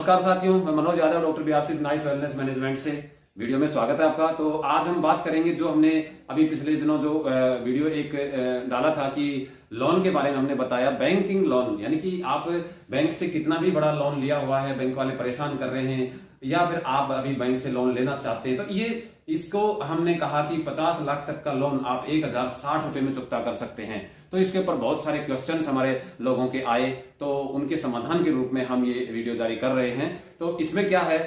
नमस्कार साथियों, मैं Manoj Yadav, doctor BRC nice wellness management से वीडियो में स्वागत है आपका। तो आज हम बात करेंगे जो हमने अभी पिछले दिनों जो वीडियो एक डाला था कि लोन के बारे में हमने बताया, बैंकिंग लोन, यानी कि आप बैंक से कितना भी बड़ा लोन लिया हुआ है, बैंक वाले परेशान कर रहे हैं या फिर आप अभी बैंक से लोन लेना चाहते हैं, तो ये इसको हमने कहा कि 50 लाख तक का लोन आप 1060 रुपए में चुकता कर सकते हैं। तो इसके ऊपर बहुत सारे क्वेश्चंस हमारे लोगों के आए, तो उनके समाधान के रूप में हम ये वीडियो जारी कर रहे हैं। तो इसमें क्या है,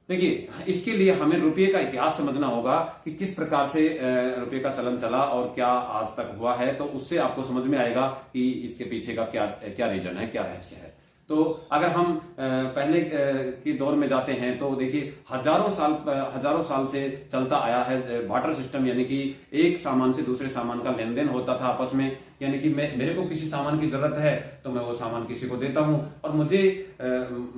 देखिए, इसके लिए हमें रुपये का इतिहास समझना होगा कि किस प्रकार से रुपये का चलन चला और क्या आज तक हुआ है। तो उससे आपको समझ में आएगा कि इसके पीछे का क्या क्या रीजन है, क्या रहस्य है। तो अगर हम पहले के दौर में जाते हैं तो देखिए हजारों साल से चलता आया है बार्टर सिस्टम, यानी कि एक सामान से दूसरे सामान का लेन देन होता था आपस में। यानी कि मेरे को किसी सामान की जरूरत है तो मैं वो सामान किसी को देता हूं और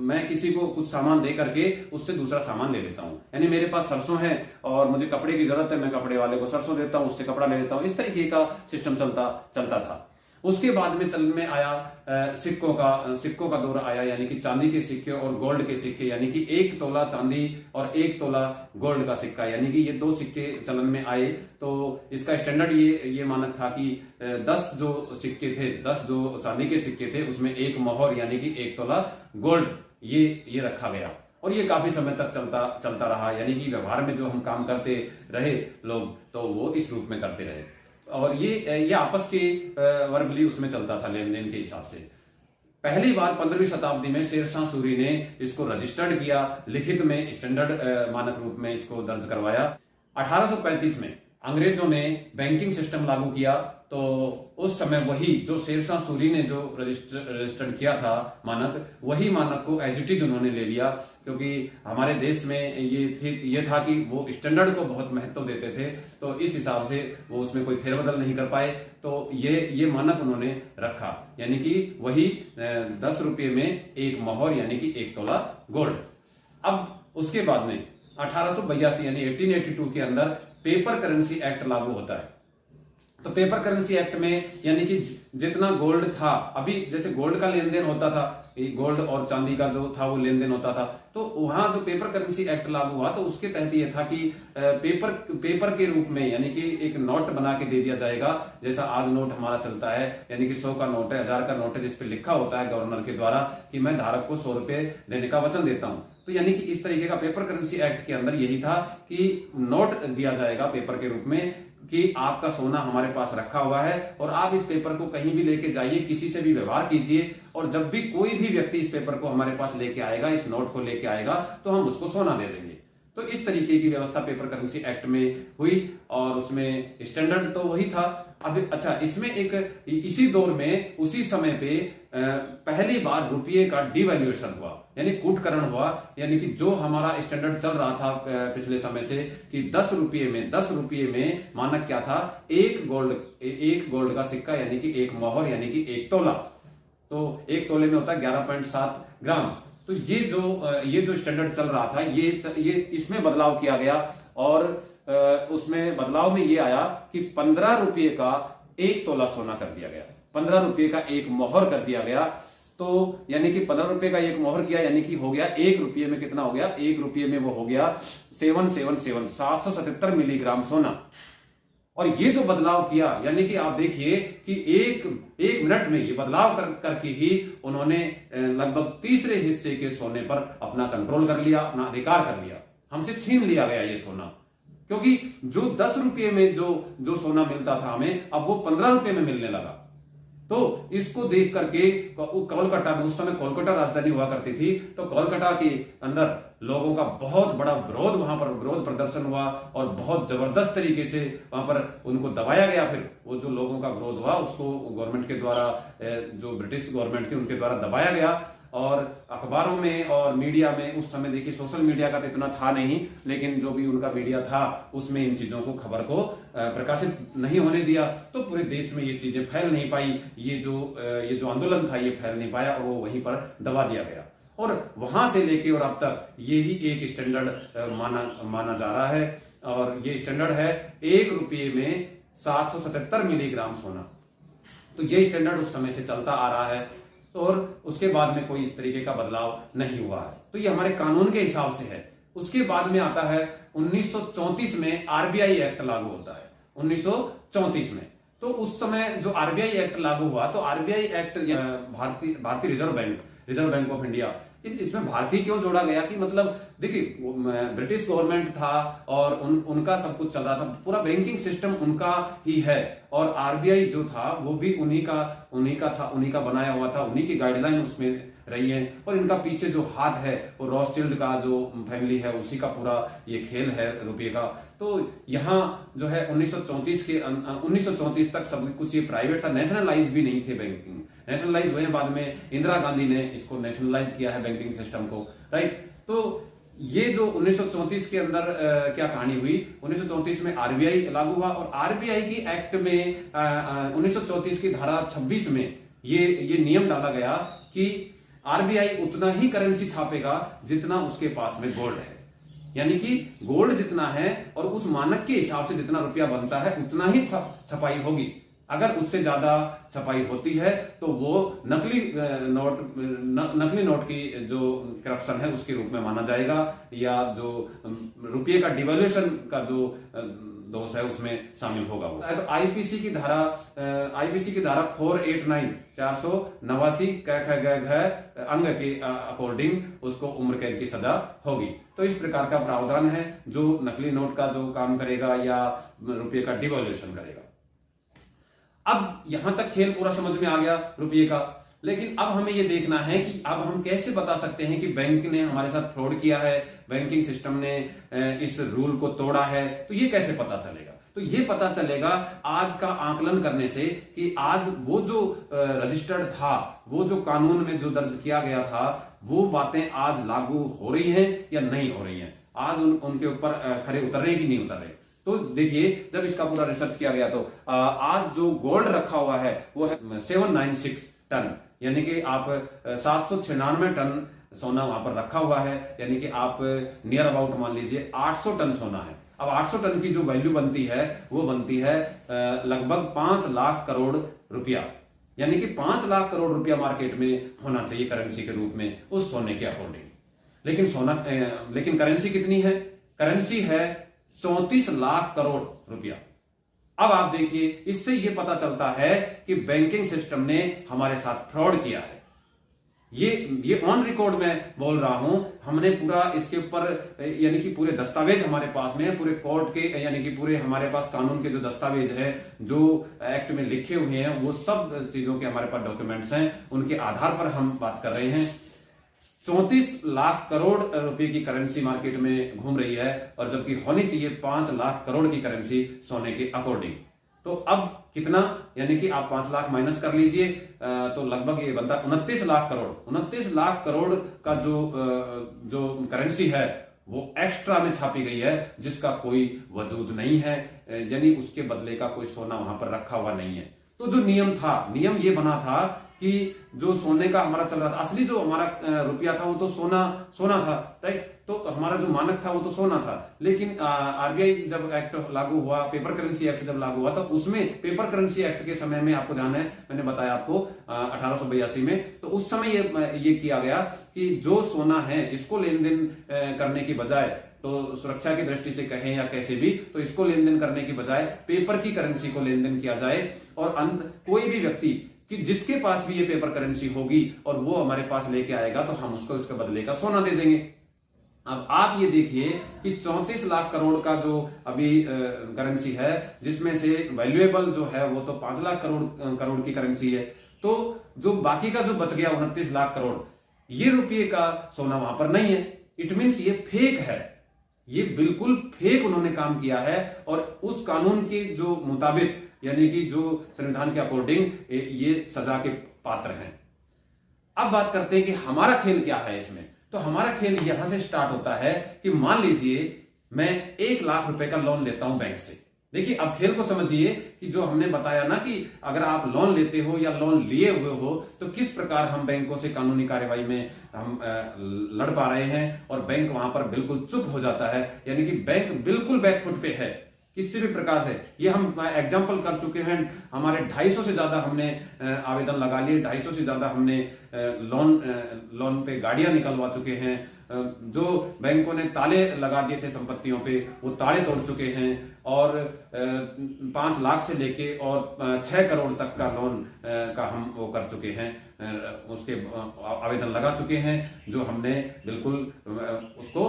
मैं किसी को कुछ सामान दे करके उससे दूसरा सामान ले लेता हूं। यानी मेरे पास सरसों है और मुझे कपड़े की जरूरत है, मैं कपड़े वाले को सरसों देता हूं, उससे कपड़ा ले लेता हूं। इस तरीके का सिस्टम चलता था। उसके बाद में चलन में आया सिक्कों का दौर आया, यानी कि चांदी के सिक्के और गोल्ड के सिक्के, यानी कि 1 तोला चांदी और 1 तोला गोल्ड का सिक्का, यानी कि ये 2 सिक्के चलन में आए। तो इसका स्टैंडर्ड ये मानक था कि 10 जो सिक्के थे, 10 जो चांदी के सिक्के थे, उसमें 1 मोहर यानी कि 1 तोला गोल्ड ये रखा गया और ये काफी समय तक चलता रहा। यानी कि व्यवहार में जो हम काम करते रहे लोग, तो वो इस रूप में करते रहे और ये आपस के वर्बली उसमें चलता था, लेन देन के हिसाब से। पहली बार 15वीं शताब्दी में शेरशाह सूरी ने इसको रजिस्टर्ड किया, लिखित में स्टैंडर्ड मानक रूप में इसको दर्ज करवाया। 1835 में अंग्रेजों ने बैंकिंग सिस्टम लागू किया। तो उस समय वही जो शेरशाह सूरी ने जो रजिस्टर्ड किया था मानक, वही मानक को एज इट इज उन्होंने ले लिया, क्योंकि हमारे देश में ये था कि वो स्टैंडर्ड को बहुत महत्व देते थे। तो इस हिसाब से वो उसमें कोई फेरबदल नहीं कर पाए, तो ये मानक उन्होंने रखा, यानी कि वही 10 रुपये में 1 मोहर यानी कि 1 तोला गोल्ड। अब उसके बाद में 1882 यानी 1882 के अंदर पेपर करेंसी एक्ट लागू होता है। तो पेपर करेंसी एक्ट में यानी कि जितना गोल्ड था, अभी जैसे गोल्ड का लेन देन होता था, गोल्ड और चांदी का जो था वो लेन देन होता था, तो वहां जो पेपर करेंसी एक्ट लागू हुआ तो उसके तहत ये था कि पेपर के रूप में, यानी कि एक नोट बना के दे दिया जाएगा। जैसा आज नोट हमारा चलता है, यानी कि 100 का नोट है, 1000 का नोट है, जिसपे लिखा होता है गवर्नर के द्वारा कि मैं धारक को 100 रुपए देने का वचन देता हूं। तो यानी कि इस तरीके का पेपर करेंसी एक्ट के अंदर यही था कि नोट दिया जाएगा पेपर के रूप में कि आपका सोना हमारे पास रखा हुआ है और आप इस पेपर को कहीं भी लेके जाइए, किसी से भी व्यवहार कीजिए, और जब भी कोई भी व्यक्ति इस पेपर को हमारे पास लेके आएगा, इस नोट को लेके आएगा, तो हम उसको सोना दे देंगे। तो इस तरीके की व्यवस्था पेपर करेंसी एक्ट में हुई और उसमें स्टैंडर्ड तो वही था। अब अच्छा, इसमें एक इसी दौर में उसी समय पे पहली बार रुपये का डिवैल्यूएशन हुआ, यानी कूटकरण हुआ। यानी कि जो हमारा स्टैंडर्ड चल रहा था पिछले समय से कि 10 रुपये में मानक क्या था, एक गोल्ड का सिक्का यानी कि 1 मोहर यानी कि 1 तोला। तो 1 तोले में होता है 11.7 ग्राम। तो ये जो स्टैंडर्ड चल रहा था, ये इसमें बदलाव किया गया और उसमें बदलाव में ये आया कि 15 रुपये का 1 तोला सोना कर दिया गया, 15 रुपये का 1 मोहर कर दिया गया। तो यानी कि 15 रुपये का 1 मोहर किया, यानी कि हो गया 1 रुपये में कितना हो गया, 1 रुपये में वो हो गया 777 मिलीग्राम सोना। और ये जो बदलाव किया, यानी कि आप देखिए कि एक मिनट में ये बदलाव करके ही उन्होंने लगभग तीसरे हिस्से के सोने पर अपना कंट्रोल कर लिया, अपना अधिकार कर लिया। हमसे छीन लिया गया ये सोना, क्योंकि जो 10 रुपये में जो सोना मिलता था हमें, अब वो 15 रुपये में मिलने लगा। तो इसको देख करके कोलकाता में, उस समय कोलकाता राजधानी हुआ करती थी, तो कोलकाता के अंदर लोगों का बहुत बड़ा वहां पर विरोध प्रदर्शन हुआ और बहुत जबरदस्त तरीके से वहां पर उनको दबाया गया। फिर वो जो लोगों का विरोध हुआ उसको गवर्नमेंट के द्वारा, जो ब्रिटिश गवर्नमेंट थी उनके द्वारा दबाया गया। और अखबारों में और मीडिया में, उस समय देखिए सोशल मीडिया का तो इतना था नहीं, लेकिन जो भी उनका मीडिया था उसमें इन चीजों को, खबर को प्रकाशित नहीं होने दिया। तो पूरे देश में ये चीजें फैल नहीं पाई, ये जो आंदोलन था ये फैल नहीं पाया और वो वहीं पर दबा दिया गया। और वहां से लेके और अब तक ये ही एक स्टैंडर्ड माना जा रहा है। और ये स्टैंडर्ड है 1 रुपये में 777 मिलीग्राम सोना। तो ये स्टैंडर्ड उस समय से चलता आ रहा है। और उसके बाद में कोई इस तरीके का बदलाव नहीं हुआ है। तो ये हमारे कानून के हिसाब से है। उसके बाद में आता है 1934 में आरबीआई एक्ट लागू होता है 1934 में। तो उस समय जो आरबीआई एक्ट लागू हुआ, तो आरबीआई एक्ट भारतीय रिजर्व बैंक ऑफ इंडिया, इसमें भारतीय क्यों जोड़ा गया कि मतलब देखिए ब्रिटिश गवर्नमेंट था और उनका सब कुछ चल रहा था, पूरा बैंकिंग सिस्टम उनका ही है और आरबीआई जो था वो भी उन्हीं का बनाया हुआ था, उन्हीं की गाइडलाइन उसमें रही है और इनका पीछे जो हाथ है वो रॉथस्चिल्ड का जो फैमिली है उसी का पूरा ये खेल है रुपये का। तो यहाँ जो है 1934 तक सब कुछ ये प्राइवेट था, नेशनलाइज भी नहीं थे बैंकिंग। नेशनलाइज हुए बाद में इंदिरा गांधी ने इसको नेशनलाइज किया है बैंकिंग सिस्टम को, राइट। तो ये जो 1934 के अंदर क्या कहानी हुई, 1934 में आरबीआई लागू हुआ और आरबीआई की एक्ट में 1934 की धारा 26 में ये नियम डाला गया कि आरबीआई उतना ही करेंसी छापेगा जितना उसके पास में गोल्ड है, यानी कि गोल्ड जितना है और उस मानक के हिसाब से जितना रुपया बनता है उतना ही छपाई होगी। अगर उससे ज्यादा छपाई होती है तो वो नकली नोट की जो करप्शन है उसके रूप में माना जाएगा, या जो रुपये का डिवैल्यूएशन का जो दोष है उसमें शामिल होगा वो। तो आईपीसी की धारा 489 अंग के अकॉर्डिंग उसको उम्र कैद की सजा होगी। तो इस प्रकार का प्रावधान है जो नकली नोट का जो काम करेगा या रुपये का डिवैल्यूएशन करेगा। अब यहां तक खेल पूरा समझ में आ गया रुपये का, लेकिन अब हमें यह देखना है कि अब हम कैसे बता सकते हैं कि बैंक ने हमारे साथ फ्रॉड किया है, बैंकिंग सिस्टम ने इस रूल को तोड़ा है। तो ये कैसे पता चलेगा? तो ये पता चलेगा आज का आकलन करने से कि आज वो जो रजिस्टर्ड था, वो जो कानून में जो दर्ज किया गया था, वो बातें आज लागू हो रही हैं या नहीं हो रही हैं, आज उनके ऊपर खरे उतर रहे कि नहीं उतर रहे। तो देखिए जब इसका पूरा रिसर्च किया गया तो आज जो गोल्ड रखा हुआ है वो है 796 टन, यानी कि आप 796 टन सोना वहां पर रखा हुआ है, यानी कि आप नियर अबाउट मान लीजिए 800 टन सोना है। अब 800 टन की जो वैल्यू बनती है वो बनती है लगभग 5 लाख करोड़ रुपया, यानी कि 5 लाख करोड़ रुपया मार्केट में होना चाहिए करेंसी के रूप में उस सोने के अकॉर्डिंग। लेकिन करेंसी कितनी है? करेंसी है 34 लाख करोड़ रुपया। अब आप देखिए इससे यह पता चलता है कि बैंकिंग सिस्टम ने हमारे साथ फ्रॉड किया है। ये ऑन रिकॉर्ड में बोल रहा हूं, हमने पूरा इसके ऊपर यानी कि पूरे दस्तावेज हमारे पास में है, पूरे कोर्ट के यानी कि पूरे हमारे पास कानून के जो दस्तावेज है जो एक्ट में लिखे हुए हैं वो सब चीजों के हमारे पास डॉक्यूमेंट्स हैं, उनके आधार पर हम बात कर रहे हैं। 34 लाख करोड़ रुपए की करेंसी मार्केट में घूम रही है और जबकि होनी चाहिए 5 लाख करोड़ की करेंसी सोने के अकॉर्डिंग। तो अब कितना, यानी कि आप 5 लाख माइनस कर लीजिए तो लगभग ये बनता है 29 लाख करोड़। 29 लाख करोड़ का जो करेंसी है वो एक्स्ट्रा में छापी गई है जिसका कोई वजूद नहीं है, यानी उसके बदले का कोई सोना वहां पर रखा हुआ नहीं है। तो जो नियम ये बना था कि जो सोने का हमारा चल रहा था, असली जो हमारा रुपया था वो तो सोना था, राइट। तो हमारा जो मानक था वो तो सोना था, लेकिन आरबीआई जब एक्ट लागू हुआ, पेपर करेंसी एक्ट जब लागू हुआ, तो उसमें पेपर करेंसी एक्ट के समय में आपको ध्यान है, मैंने बताया आपको 1882 में, तो उस समय ये किया गया कि जो सोना है इसको लेन देन करने की बजाय, तो सुरक्षा की दृष्टि से कहें या कैसे भी, तो इसको लेन देन करने की बजाय पेपर की करेंसी को लेन देन किया जाए और कोई भी व्यक्ति कि जिसके पास भी ये पेपर करेंसी होगी और वो हमारे पास लेके आएगा तो हम उसको इसके बदले का सोना दे देंगे। अब आप ये देखिए कि 34 लाख करोड़ का जो अभी करेंसी है जिसमें से वैल्यूएबल जो है वो तो 5 लाख करोड़ की करेंसी है, तो जो बाकी का जो बच गया 29 लाख करोड़, ये रुपये का सोना वहां पर नहीं है। इट मीन्स ये फेक है, ये बिल्कुल फेक उन्होंने काम किया है और उस कानून के जो मुताबिक यानी कि जो संविधान के अकॉर्डिंग ये सजा के पात्र हैं। अब बात करते हैं कि हमारा खेल क्या है इसमें। तो हमारा खेल यहां से स्टार्ट होता है कि मान लीजिए मैं 1 लाख रुपए का लोन लेता हूं बैंक से। देखिए अब खेल को समझिए कि जो हमने बताया ना कि अगर आप लोन लेते हो या लोन लिए हुए हो तो किस प्रकार हम बैंकों से कानूनी कार्यवाही में हम लड़ पा रहे हैं और बैंक वहां पर बिल्कुल चुप हो जाता है, यानी कि बैंक बिल्कुल बैकफुट पे है किसी भी प्रकार से। ये हम एग्जाम्पल कर चुके हैं, हमारे 250 से ज्यादा हमने आवेदन लगा लिए, 250 से ज्यादा हमने लोन पे गाड़ियां निकलवा चुके हैं, जो बैंकों ने ताले लगा दिए थे संपत्तियों पे वो ताले तोड़ चुके हैं, और 5 लाख से लेके और 6 करोड़ तक का लोन का हम वो कर चुके हैं, उसके आवेदन लगा चुके हैं, जो हमने बिल्कुल उसको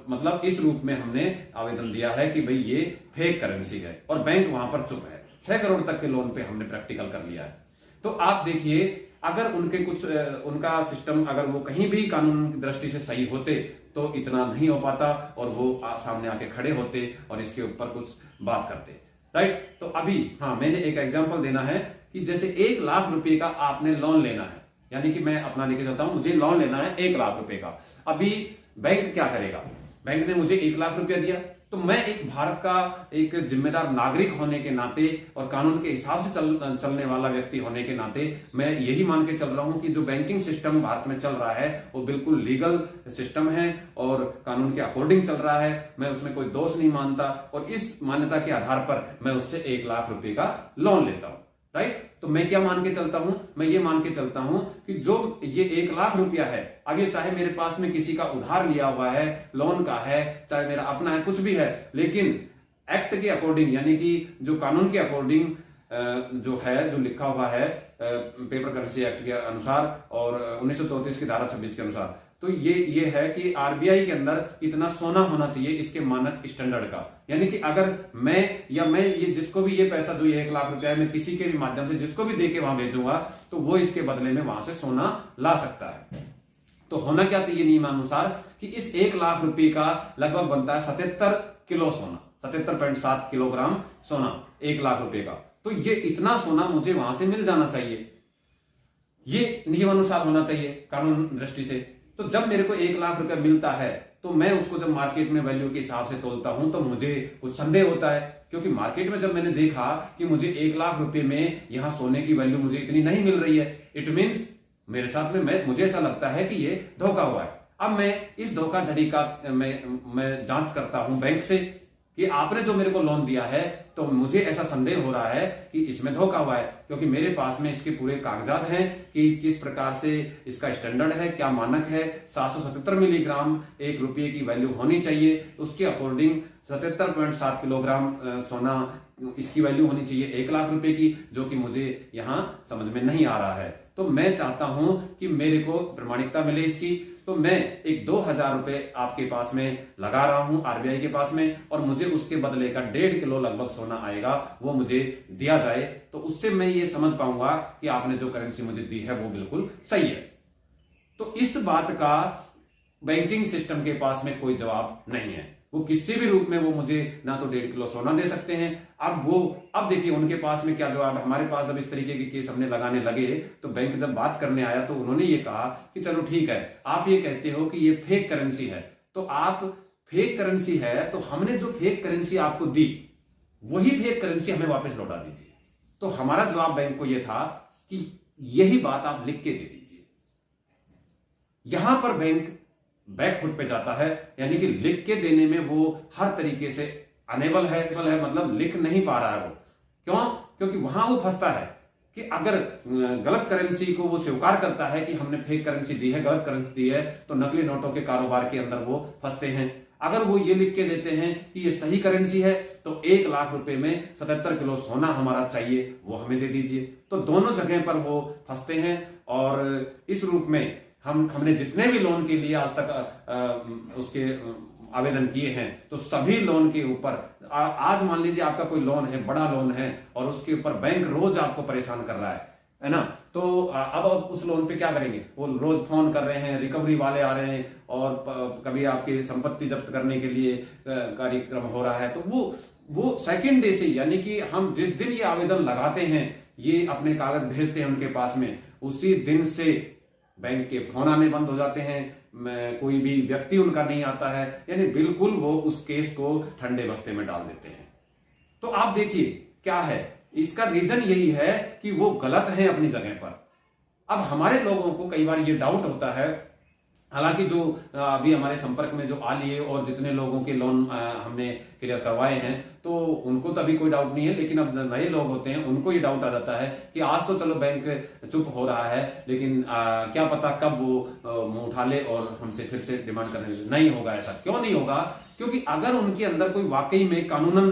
मतलब इस रूप में हमने आवेदन दिया है कि भाई ये फेक करेंसी है, और बैंक वहां पर चुप है। 6 करोड़ तक के लोन पे हमने प्रैक्टिकल कर लिया है। तो आप देखिए, अगर उनके कुछ उनका सिस्टम अगर वो कहीं भी कानून की दृष्टि से सही होते तो इतना नहीं हो पाता, और वो सामने आके खड़े होते और इसके ऊपर कुछ बात करते, राइट। तो अभी हाँ, मैंने एक एग्जांपल देना है कि जैसे 1 लाख रुपए का आपने लोन लेना है, यानी कि मैं अपना लेके चलता हूं, मुझे लोन लेना है 1 लाख रुपए का। अभी बैंक क्या करेगा, बैंक ने मुझे 1 लाख रुपया दिया, तो मैं एक भारत का एक जिम्मेदार नागरिक होने के नाते और कानून के हिसाब से चलने वाला व्यक्ति होने के नाते मैं यही मान के चल रहा हूं कि जो बैंकिंग सिस्टम भारत में चल रहा है वो बिल्कुल लीगल सिस्टम है और कानून के अकॉर्डिंग चल रहा है। मैं उसमें कोई दोष नहीं मानता, और इस मान्यता के आधार पर मैं उससे 1 लाख रुपए का लोन लेता हूं, राइट। तो मैं क्या मान के चलता हूं, मैं ये मान के चलता हूं कि जो ये 1 लाख रुपया है, अब ये चाहे मेरे पास में किसी का उधार लिया हुआ है, लोन का है, चाहे मेरा अपना है, कुछ भी है, लेकिन एक्ट के अकॉर्डिंग यानी कि जो कानून के अकॉर्डिंग जो है, जो लिखा हुआ है पेपर करेंसी एक्ट के अनुसार और 1934 की धारा 26 के अनुसार, तो ये है कि आरबीआई के अंदर इतना सोना होना चाहिए इसके मानक स्टैंडर्ड का। यानी कि अगर मैं ये जिसको भी ये पैसा जो ये 1 लाख रुपया है, मैं किसी के भी माध्यम से जिसको भी दे के वहां भेजूंगा तो वो इसके बदले में वहां से सोना ला सकता है। तो होना क्या चाहिए नियमानुसार कि इस 1 लाख रुपए का लगभग बनता है 77 किलो सोना, 77.7 किलोग्राम सोना 1 लाख रुपए का। तो ये इतना सोना मुझे वहां से मिल जाना चाहिए, ये नियमानुसार होना चाहिए कानून दृष्टि से। तो जब मेरे को 1 लाख रुपया मिलता है तो मैं उसको जब मार्केट में वैल्यू के हिसाब से तोलता हूं तो मुझे कुछ संदेह होता है, क्योंकि मार्केट में जब मैंने देखा कि मुझे 1 लाख रुपए में यहां सोने की वैल्यू मुझे इतनी नहीं मिल रही है, इट मीन्स मेरे साथ में मुझे ऐसा लगता है कि ये धोखा हुआ है। अब मैं इस धोखाधड़ी का मैं जांच करता हूं बैंक से कि आपने जो मेरे को लोन दिया है, तो मुझे ऐसा संदेह हो रहा है कि इसमें धोखा हुआ है, क्योंकि मेरे पास में इसके पूरे कागजात हैं कि किस प्रकार से इसका स्टैंडर्ड है, क्या मानक है। 777 मिलीग्राम 1 रुपये की वैल्यू होनी चाहिए, उसके अकॉर्डिंग 77.7 किलोग्राम सोना इसकी वैल्यू होनी चाहिए 1 लाख रुपए की, जो कि मुझे यहां समझ में नहीं आ रहा है। तो मैं चाहता हूं कि मेरे को प्रमाणिकता मिले इसकी, तो मैं एक 2,000 रुपए आपके पास में लगा रहा हूं आरबीआई के पास में, और मुझे उसके बदले का 1.5 किलो लगभग सोना आएगा, वो मुझे दिया जाए, तो उससे मैं ये समझ पाऊंगा कि आपने जो करेंसी मुझे दी है वो बिल्कुल सही है। तो इस बात का बैंकिंग सिस्टम के पास में कोई जवाब नहीं है, वो किसी भी रूप में वो मुझे ना तो 1.5 किलो सोना दे सकते हैं। अब देखिए उनके पास में क्या जवाब है। हमारे पास जब इस तरीके के केस हमने लगाने लगे तो बैंक जब बात करने आया तो उन्होंने ये कहा कि चलो ठीक है, आप ये कहते हो कि ये फेक करेंसी है, तो आप फेक करेंसी है तो हमने जो फेक करेंसी आपको दी वही फेक करेंसी हमें वापस लौटा दीजिए। तो हमारा जवाब बैंक को यह था कि यही बात आप लिख के दे दीजिए। यहां पर बैंक बैकफुट पे जाता है, यानी कि लिख के देने में वो हर तरीके से अनेबल है, मतलब लिख नहीं पा रहा है वो। क्यों? क्योंकि वहां वो फंसता है कि अगर गलत करेंसी को वो स्वीकार करता है कि हमने फेक करेंसी दी है, गलत करेंसी दी है, तो नकली नोटों के कारोबार के अंदर वो फंसते हैं। अगर वो ये लिख के देते हैं कि ये सही करेंसी है तो 1 लाख रुपए में 77 किलो सोना हमारा चाहिए, वो हमें दे दीजिए। तो दोनों जगह पर वो फंसते हैं, और इस रूप में हमने जितने भी लोन के लिए आज तक उसके आवेदन किए हैं, तो सभी लोन के ऊपर आज मान लीजिए आपका कोई लोन है, बड़ा लोन है, और उसके ऊपर बैंक रोज आपको परेशान कर रहा है ना। तो अब उस लोन पे क्या करेंगे, वो रोज फोन कर रहे हैं, रिकवरी वाले आ रहे हैं, और कभी आपकी संपत्ति जब्त करने के लिए कार्यक्रम हो रहा है। तो वो सेकेंड डे से, यानी कि हम जिस दिन ये आवेदन लगाते हैं, ये अपने कागज भेजते हैं उनके पास में, उसी दिन से बैंक के फोन आने बंद हो जाते हैं, कोई भी व्यक्ति उनका नहीं आता है, यानी बिल्कुल वो उस केस को ठंडे बस्ते में डाल देते हैं। तो आप देखिए क्या है इसका रीजन, यही है कि वो गलत है अपनी जगह पर। अब हमारे लोगों को कई बार ये डाउट होता है हालांकि जो अभी हमारे संपर्क में जो आ लिए और जितने लोगों के लोन हमने क्लियर करवाए हैं, तो उनको तो अभी कोई डाउट नहीं है, लेकिन अब नए लोग होते हैं उनको ये डाउट आ जाता है कि आज तो चलो बैंक चुप हो रहा है, लेकिन क्या पता कब वो मुंह उठा ले और हमसे फिर से डिमांड करने लगे। नहीं होगा ऐसा। क्यों नहीं होगा? क्योंकि अगर उनके अंदर कोई वाकई में कानूनन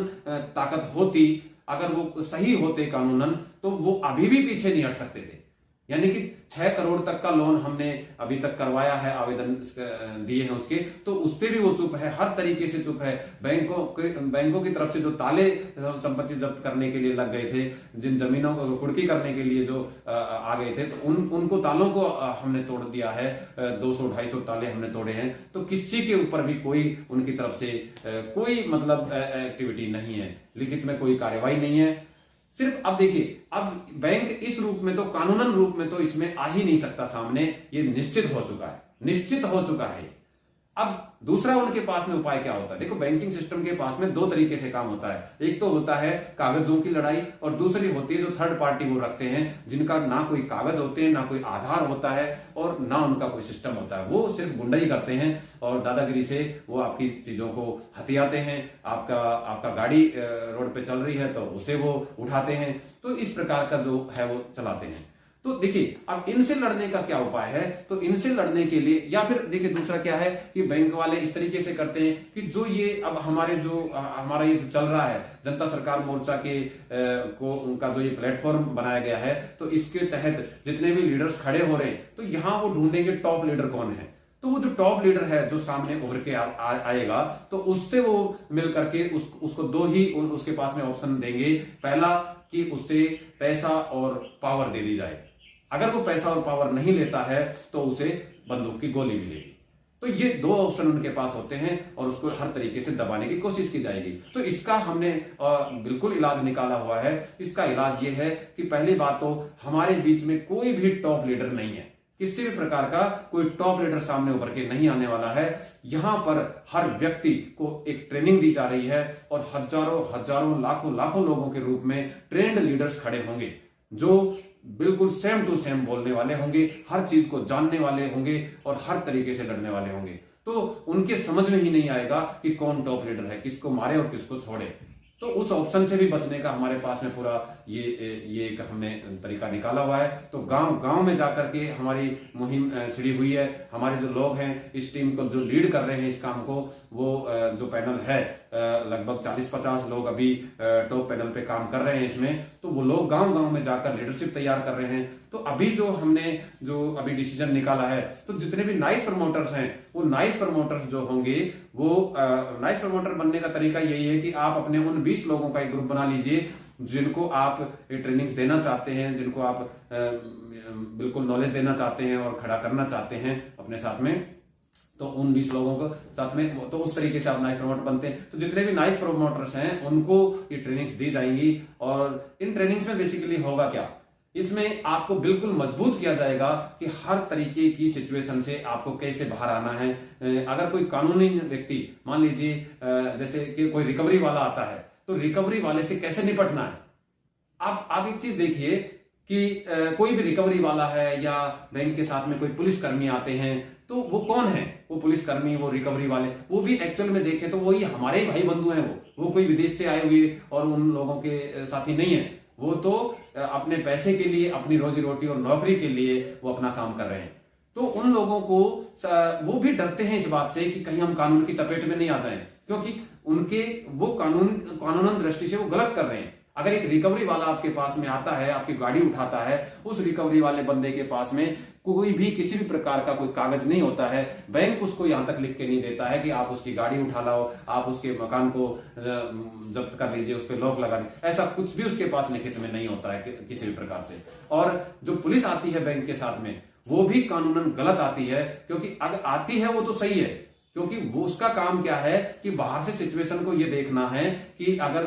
ताकत होती, अगर वो सही होते कानूनन, तो वो अभी भी पीछे नहीं हट सकते थे। यानी कि 6 करोड़ तक का लोन हमने अभी तक करवाया है, आवेदन दिए हैं उसके, तो उस पर भी वो चुप है, हर तरीके से चुप है। बैंकों की तरफ से जो ताले संपत्ति जब्त करने के लिए लग गए थे, जिन जमीनों को कुर्की करने के लिए जो आ गए थे, तो उनको तालों को हमने तोड़ दिया है। 200-250 ताले हमने तोड़े हैं। तो किसी के ऊपर भी कोई उनकी तरफ से कोई मतलब एक्टिविटी नहीं है, लिखित में कोई कार्यवाही नहीं है। सिर्फ अब देखिए, अब बैंक इस रूप में तो कानूनन रूप में तो इसमें आ ही नहीं सकता सामने, ये निश्चित हो चुका है, निश्चित हो चुका है। अब दूसरा उनके पास में उपाय क्या होता है? देखो, बैंकिंग सिस्टम के पास में 2 तरीके से काम होता है। एक तो होता है कागजों की लड़ाई, और दूसरी होती है जो थर्ड पार्टी वो रखते हैं, जिनका ना कोई कागज होते हैं, ना कोई आधार होता है, और ना उनका कोई सिस्टम होता है। वो सिर्फ गुंडाई करते हैं और दादागिरी से वो आपकी चीजों को हथियाते हैं। आपका गाड़ी रोड पे चल रही है तो उसे वो उठाते हैं। तो इस प्रकार का जो है वो चलाते हैं। तो देखिए, अब इनसे लड़ने का क्या उपाय है? तो इनसे लड़ने के लिए, या फिर देखिए दूसरा क्या है कि बैंक वाले इस तरीके से करते हैं कि जो ये अब हमारा ये जो चल रहा है, जनता सरकार मोर्चा के उनका जो ये प्लेटफॉर्म बनाया गया है, तो इसके तहत जितने भी लीडर्स खड़े हो रहे हैं, तो यहां वो ढूंढेंगे टॉप लीडर कौन है। तो वो जो टॉप लीडर है जो सामने उभर के आएगा, तो उससे वो मिल करके उसको 2 ही उसके पास में ऑप्शन देंगे। पहला कि उससे पैसा और पावर दे दी जाए। अगर वो पैसा और पावर नहीं लेता है तो उसे बंदूक की गोली मिलेगी। तो ये 2 ऑप्शन उनके पास होते हैं और उसको हर तरीके से दबाने की कोशिश की जाएगी। तो इसका हमने बिल्कुल इलाज निकाला हुआ है। इसका इलाज ये है कि पहली बात तो हमारे बीच में कोई भी टॉप लीडर नहीं है, किसी भी प्रकार का कोई टॉप लीडर सामने उभर के नहीं आने वाला है। यहां पर हर व्यक्ति को एक ट्रेनिंग दी जा रही है और हजारों लाखों लोगों के रूप में ट्रेंड लीडर्स खड़े होंगे, जो बिल्कुल सेम टू सेम बोलने वाले होंगे, हर चीज को जानने वाले होंगे और हर तरीके से लड़ने वाले होंगे। तो उनके समझ में ही नहीं आएगा कि कौन टॉप लीडर है, किसको मारे और किसको छोड़े। तो उस ऑप्शन से भी बचने का हमारे पास में पूरा ये एक हमने तरीका निकाला हुआ है। तो गांव में जाकर के हमारी मुहिम छिड़ी हुई है। हमारे जो लोग हैं, इस टीम को जो लीड कर रहे हैं इस काम को, वो जो पैनल है लगभग 40-50 लोग अभी टॉप पैनल पे काम कर रहे हैं इसमें। तो वो लोग गांव में जाकर लीडरशिप तैयार कर रहे हैं। तो अभी जो हमने अभी डिसीजन निकाला है, तो जितने भी नाइस प्रमोटर्स हैं, वो नाइस प्रमोटर्स जो होंगे, वो नाइस प्रमोटर बनने का तरीका यही है कि आप अपने उन 20 लोगों का एक ग्रुप बना लीजिए, जिनको आप ट्रेनिंग्स देना चाहते हैं, जिनको आप बिल्कुल नॉलेज देना चाहते हैं और खड़ा करना चाहते हैं अपने साथ में। तो उन 20 लोगों को साथ में, तो उस तरीके से आप नाइस प्रमोटर बनते हैं। तो जितने भी नाइस प्रमोटर्स हैं उनको ये ट्रेनिंग्स दी जाएंगी। और इन ट्रेनिंग्स में बेसिकली होगा क्या, इसमें आपको बिल्कुल मजबूत किया जाएगा कि हर तरीके की सिचुएशन से आपको कैसे बाहर आना है। अगर कोई कानूनी व्यक्ति, मान लीजिए जैसे कि कोई रिकवरी वाला आता है, तो रिकवरी वाले से कैसे निपटना है। आप एक चीज देखिए कि कोई भी रिकवरी वाला है या बैंक के साथ में कोई पुलिसकर्मी आते हैं, तो वो कौन है? वो पुलिसकर्मी, वो रिकवरी वाले, वो भी एक्चुअल में देखे तो वही हमारे ही भाई बंधु हैं। वो कोई विदेश से आए हुए और उन लोगों के साथी नहीं है। वो तो अपने पैसे के लिए, अपनी रोजी रोटी और नौकरी के लिए वो अपना काम कर रहे हैं। तो उन लोगों को वो भी डरते हैं इस बात से कि कहीं हम कानून की चपेट में नहीं आ जाएं, क्योंकि उनके वो कानूनन दृष्टि से वो गलत कर रहे हैं। अगर एक रिकवरी वाला आपके पास में आता है, आपकी गाड़ी उठाता है, उस रिकवरी वाले बंदे के पास में कोई भी किसी भी प्रकार का कोई कागज नहीं होता है, बैंक उसको यहां तक लिख के नहीं देता है कि आप उसकी गाड़ी उठा लाओ, आप उसके मकान को जब्त कर लीजिए, उस पर लॉक लगा लीजिए, ऐसा कुछ भी उसके पास लिखित में नहीं होता है किसी भी प्रकार से। और जो पुलिस आती है बैंक के साथ में, वो भी कानूनन गलत आती है, क्योंकि अगर आती है वो तो सही है, क्योंकि वो उसका काम क्या है कि बाहर से सिचुएशन को ये देखना है कि अगर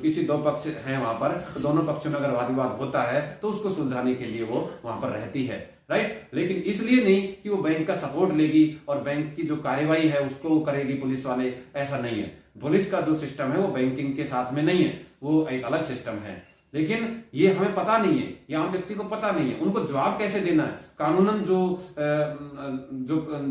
किसी 2 पक्ष हैं वहां पर, तो दोनों पक्षों में अगर वाद विवाद होता है तो उसको सुलझाने के लिए वो वहां पर रहती है, राइट। लेकिन इसलिए नहीं कि वो बैंक का सपोर्ट लेगी और बैंक की जो कार्यवाही है उसको करेगी पुलिस वाले, ऐसा नहीं है। पुलिस का जो सिस्टम है वो बैंकिंग के साथ में नहीं है, वो एक अलग सिस्टम है। लेकिन ये हमें पता नहीं है, ये आम व्यक्ति को पता नहीं है, उनको जवाब कैसे देना है, कानूनन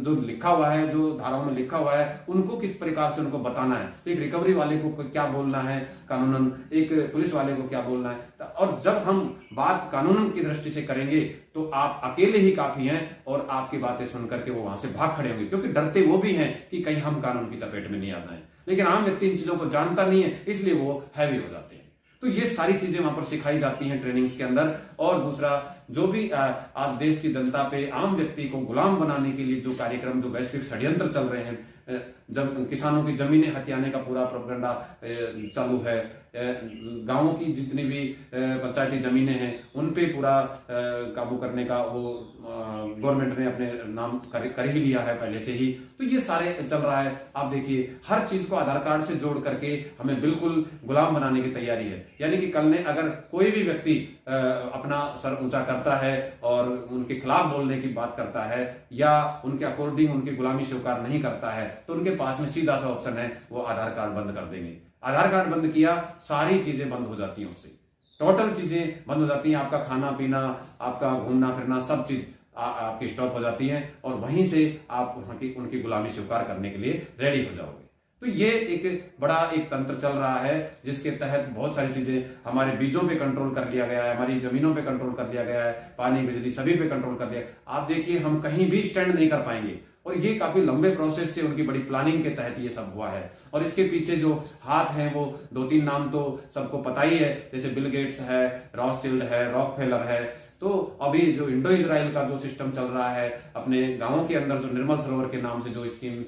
जो लिखा हुआ है, जो धाराओं में लिखा हुआ है, उनको किस प्रकार से उनको बताना है। तो एक रिकवरी वाले को क्या बोलना है कानूनन, एक पुलिस वाले को क्या बोलना है। और जब हम बात कानूनन की दृष्टि से करेंगे तो आप अकेले ही काफी हैं और आपकी बातें सुनकर के वो वहां से भाग खड़े होंगे, क्योंकि डरते वो भी हैं कि कहीं हम कानून की चपेट में नहीं आ जाएं। लेकिन आम व्यक्ति इन चीजों को जानता नहीं है, इसलिए वो हैवी हो जाते हैं। तो ये सारी चीजें वहां पर सिखाई जाती हैं ट्रेनिंग्स के अंदर। और दूसरा, जो भी आज देश की जनता पे, आम व्यक्ति को गुलाम बनाने के लिए जो कार्यक्रम, जो वैश्विक षड्यंत्र चल रहे हैं, जब किसानों की जमीनें हथियाने का पूरा प्रोपेगेंडा चालू है, गांवों की जितनी भी पंचायती जमीनें हैं उन पे पूरा काबू करने का वो गवर्नमेंट ने अपने नाम कर ही लिया है पहले से ही। तो ये सारे चल रहा है। आप देखिए, हर चीज को आधार कार्ड से जोड़ करके हमें बिल्कुल गुलाम बनाने की तैयारी है। यानी कि कल ने अगर कोई भी व्यक्ति अपना सर ऊंचा करता है और उनके खिलाफ बोलने की बात करता है या उनके अकॉर्डिंग उनकी गुलामी स्वीकार नहीं करता है, तो उनके पास में सीधा सा ऑप्शन है, वो आधार कार्ड बंद कर देंगे। आधार कार्ड बंद किया, सारी चीजें बंद हो जाती हैं, उससे टोटल चीजें बंद हो जाती हैं। आपका खाना पीना, आपका घूमना फिरना, सब चीज आपकी स्टॉप हो जाती है और वहीं से आप वहां की उनकी गुलामी स्वीकार करने के लिए रेडी हो जाओगे। तो ये एक बड़ा एक तंत्र चल रहा है जिसके तहत बहुत सारी चीजें, हमारे बीजों पे कंट्रोल कर लिया गया है, हमारी जमीनों पे कंट्रोल कर लिया गया है, पानी बिजली सभी पे कंट्रोल कर लिया। आप देखिए, हम कहीं भी स्टैंड नहीं कर पाएंगे और ये काफी लंबे प्रोसेस से, उनकी बड़ी प्लानिंग के तहत ये सब हुआ है। और इसके पीछे जो हाथ हैं वो 2-3 नाम तो सबको पता ही है, जैसे बिल गेट्स है, रॉथस्चिल्ड है, रॉकफेलर है। तो अभी जो इंडो इजराइल का जो सिस्टम चल रहा है, अपने गांवों के अंदर जो निर्मल सरोवर के नाम से जो स्कीम्स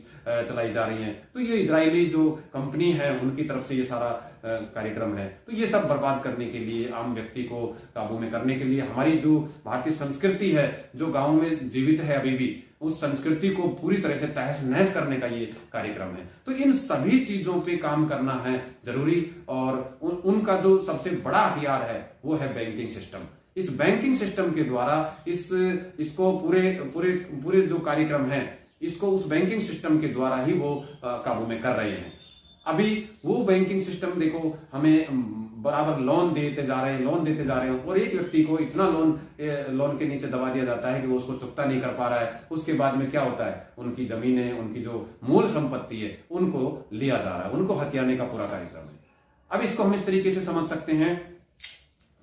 चलाई जा रही हैं, तो ये इजरायली जो कंपनी है उनकी तरफ से ये सारा कार्यक्रम है। तो ये सब बर्बाद करने के लिए, आम व्यक्ति को काबू में करने के लिए, हमारी जो भारतीय संस्कृति है जो गांव में जीवित है अभी भी, उस संस्कृति को पूरी तरह से तहस नहस करने का ये कार्यक्रम है। तो इन सभी चीजों पे काम करना है जरूरी। और उनका जो सबसे बड़ा हथियार है वो है बैंकिंग सिस्टम। इस बैंकिंग सिस्टम के द्वारा इसको पूरे जो कार्यक्रम है, इसको उस बैंकिंग सिस्टम के द्वारा ही वो काबू में कर रहे हैं। अभी वो बैंकिंग सिस्टम देखो, हमें बराबर लोन देते जा रहे हैं और एक व्यक्ति को इतना लोन के नीचे दबा दिया जाता है कि वो उसको चुकता नहीं कर पा रहा है। उसके बाद में क्या होता है, उनकी जमीनें, उनकी जो मूल संपत्ति है, उनको लिया जा रहा है, उनको हथियाने का पूरा कार्यक्रम है। अब इसको हम इस तरीके से समझ सकते हैं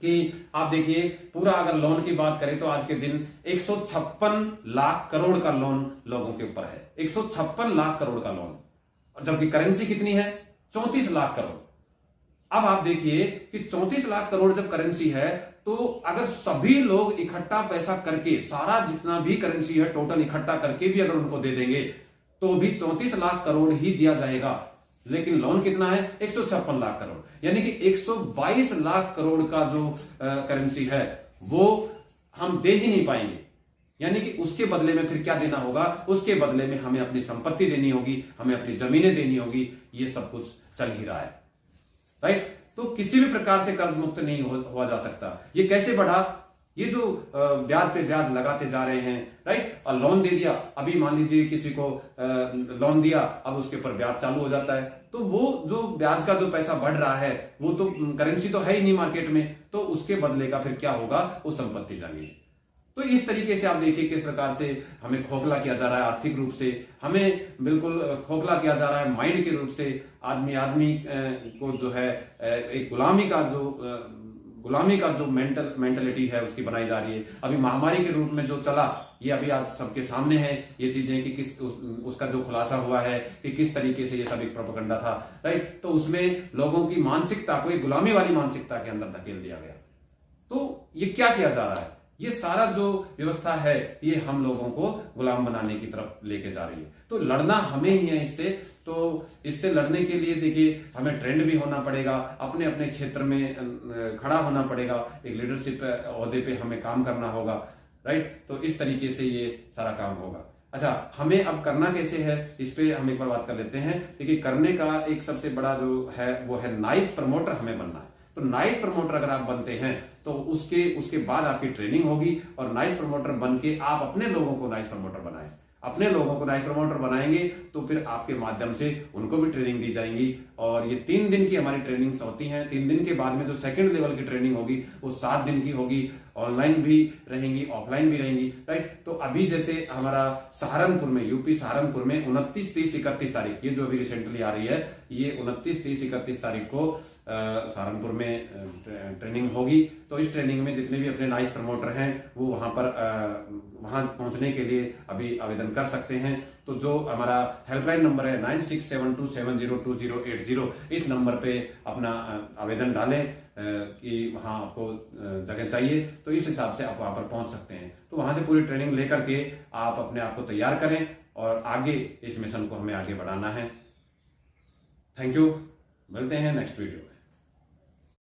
कि आप देखिए, पूरा अगर लोन की बात करें तो आज के दिन 156 लाख करोड़ का लोन लोगों के ऊपर है। 156 लाख करोड़ का लोन, जबकि करेंसी कितनी है, 34 लाख करोड़। अब आप देखिए कि 34 लाख करोड़ जब करेंसी है, तो अगर सभी लोग इकट्ठा पैसा करके, सारा जितना भी करेंसी है टोटल इकट्ठा करके भी अगर उनको दे देंगे तो भी 34 लाख करोड़ ही दिया जाएगा। लेकिन लोन कितना है, 156 लाख करोड़, यानी कि 122 लाख करोड़ का जो करेंसी है वो हम दे ही नहीं पाएंगे। यानी कि उसके बदले में फिर क्या देना होगा, उसके बदले में हमें अपनी संपत्ति देनी होगी, हमें अपनी जमीनें देनी होगी। ये सब कुछ चल ही रहा है, राइट। तो किसी भी प्रकार से कर्ज मुक्त नहीं हुआ जा सकता। ये कैसे बढ़ा, ये जो ब्याज पे ब्याज लगाते जा रहे हैं, राइट। और लोन दे दिया, अभी मान लीजिए किसी को लोन दिया, अब उसके ऊपर ब्याज चालू हो जाता है, तो वो जो ब्याज का जो पैसा बढ़ रहा है वो तो करेंसी तो है ही नहीं मार्केट में, तो उसके बदले का फिर क्या होगा, वो संपत्ति जमीन। तो इस तरीके से आप देखिए किस प्रकार से हमें खोखला किया जा रहा है, आर्थिक रूप से हमें बिल्कुल खोखला किया जा रहा है, माइंड के रूप से आदमी को जो है एक गुलामी का जो मेंटलिटी है उसकी बनाई जा रही है। अभी महामारी के रूप में जो चला, ये अभी आज सबके सामने है ये चीजें कि उसका जो खुलासा हुआ है कि किस तरीके से ये सब एक प्रोपेगेंडा था, राइट। तो उसमें लोगों की मानसिकता को एक गुलामी वाली मानसिकता के अंदर धकेल दिया गया। तो ये क्या किया जा रहा है, ये सारा जो व्यवस्था है ये हम लोगों को गुलाम बनाने की तरफ लेके जा रही है। तो लड़ना हमें ही है इससे। तो इससे लड़ने के लिए देखिए हमें ट्रेंड भी होना पड़ेगा, अपने अपने क्षेत्र में खड़ा होना पड़ेगा, एक लीडरशिप ओहदे पे हमें काम करना होगा, राइट। तो इस तरीके से ये सारा काम होगा। अच्छा, हमें अब करना कैसे है, इस पे हम एक बार बात कर लेते हैं। देखिए, करने का एक सबसे बड़ा जो है वो है नाइस प्रमोटर हमें बनना है। तो नाइस प्रमोटर अगर आप बनते हैं तो उसके बाद आपकी ट्रेनिंग होगी और नाइस प्रमोटर बन के आप अपने लोगों को नाइस प्रमोटर बनाएं। अपने लोगों को नाइस प्रमोटर बनाएंगे तो फिर आपके माध्यम से उनको भी ट्रेनिंग दी जाएंगी। और ये 3 दिन की हमारी ट्रेनिंग्स होती हैं। 3 दिन के बाद में जो सेकंड लेवल की ट्रेनिंग होगी वो 7 दिन की होगी, ऑनलाइन भी रहेंगी, ऑफलाइन भी रहेंगी, राइट। तो अभी जैसे हमारा सहारनपुर में, यूपी सहारनपुर में 29, 30, 31 तारीख, ये जो अभी रिसेंटली आ रही है, ये 29, 30, 31 तारीख को सहारनपुर में ट्रेनिंग होगी। तो इस ट्रेनिंग में जितने भी अपने नाइस प्रमोटर हैं वो वहां पर वहां पहुंचने के लिए अभी आवेदन कर सकते हैं। तो जो हमारा हेल्पलाइन नंबर है 9672702080, इस नंबर पे अपना आवेदन डालें कि वहां आपको जगह चाहिए, तो इस हिसाब से आप वहां पर पहुंच सकते हैं। तो वहां से पूरी ट्रेनिंग लेकर के आप अपने आप को तैयार करें और आगे इस मिशन को हमें आगे बढ़ाना है। थैंक यू, मिलते हैं नेक्स्ट वीडियो में।